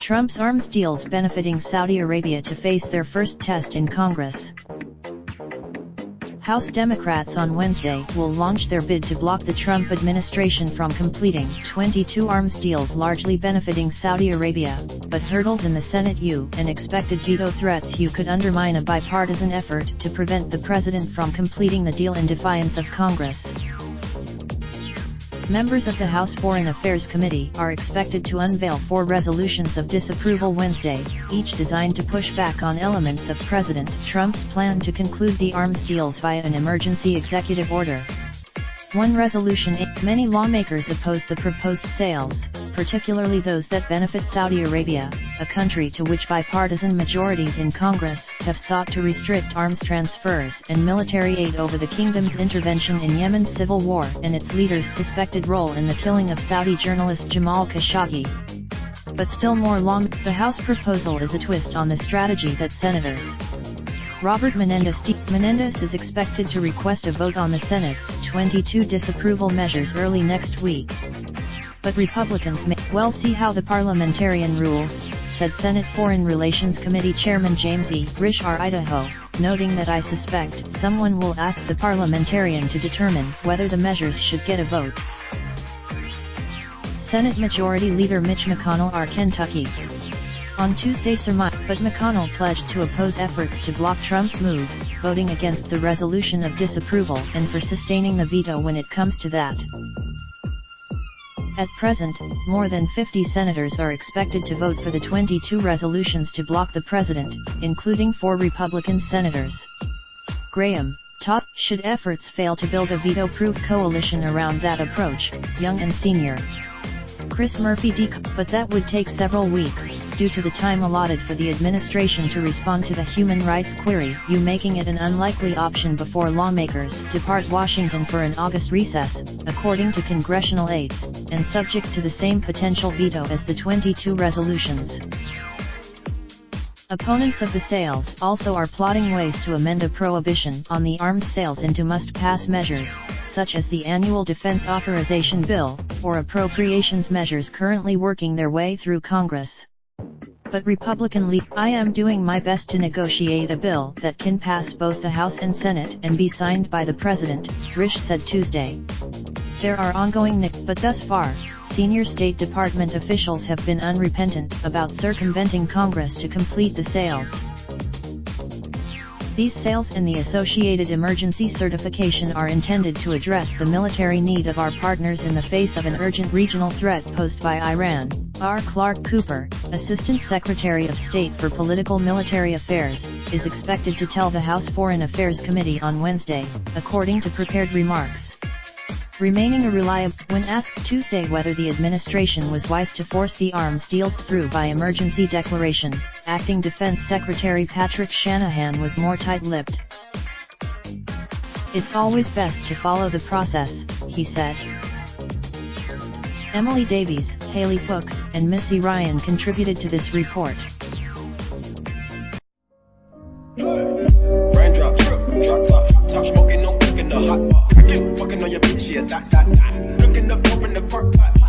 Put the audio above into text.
Trump's arms deals benefiting Saudi Arabia to face their first test in Congress. House Democrats on Wednesday will launch their bid to block the Trump administration from completing 22 arms deals largely benefiting Saudi Arabia, but hurdles in the Senate and expected veto threats could undermine a bipartisan effort to prevent the president from completing the deal in defiance of Congress. Members of the House Foreign Affairs Committee are expected to unveil 4 resolutions of disapproval Wednesday, each designed to push back on elements of President Trump's plan to conclude the arms deals via an emergency executive order. One resolution: many lawmakers oppose the proposed sales, particularly those that benefit Saudi Arabia, a country to which bipartisan majorities in Congress have sought to restrict arms transfers and military aid over the kingdom's intervention in Yemen's civil war and its leader's suspected role in the killing of Saudi journalist Jamal Khashoggi. But still more the House proposal is a twist on the strategy that Senators Robert Menendez is expected to request a vote on the Senate's 22 disapproval measures early next week. But Republicans may well see how the parliamentarian rules, said Senate Foreign Relations Committee Chairman James E. Risch R. Idaho, noting that I suspect someone will ask the parliamentarian to determine whether the measures should get a vote. Senate Majority Leader Mitch McConnell R. Kentucky on Tuesday but McConnell pledged to oppose efforts to block Trump's move, voting against the resolution of disapproval and for sustaining the veto when it comes to that. At present, more than 50 senators are expected to vote for the 22 resolutions to block the president, including 4 Republican senators. Graham taught, should efforts fail to build a veto-proof coalition around that approach, Young and Senior Chris Murphy but that would take several weeks, due to the time allotted for the administration to respond to the human rights query, making it an unlikely option before lawmakers depart Washington for an August recess, according to congressional aides, and subject to the same potential veto as the 22 resolutions. Opponents of the sales also are plotting ways to amend a prohibition on the arms sales into must-pass measures, such as the annual Defense Authorization Bill, or appropriations measures currently working their way through Congress. But Republican lead, I am doing my best to negotiate a bill that can pass both the House and Senate and be signed by the President, Risch said Tuesday. There are ongoing but thus far, senior State Department officials have been unrepentant about circumventing Congress to complete the sales. These sales and the associated emergency certification are intended to address the military need of our partners in the face of an urgent regional threat posed by Iran. R. Clark Cooper, Assistant Secretary of State for Political Military Affairs, is expected to tell the House Foreign Affairs Committee on Wednesday, according to prepared remarks. Remaining a reliable, when asked Tuesday whether the administration was wise to force the arms deals through by emergency declaration, Acting Defense Secretary Patrick Shanahan was more tight-lipped. It's always best to follow the process, he said. Emily Davies, Haley Fuchs, and Missy Ryan contributed to this report. Raindrop, drop top smoking, no cooking the hot pot. Fucking on your bitch, yeah, that. Looking up, open the park pot.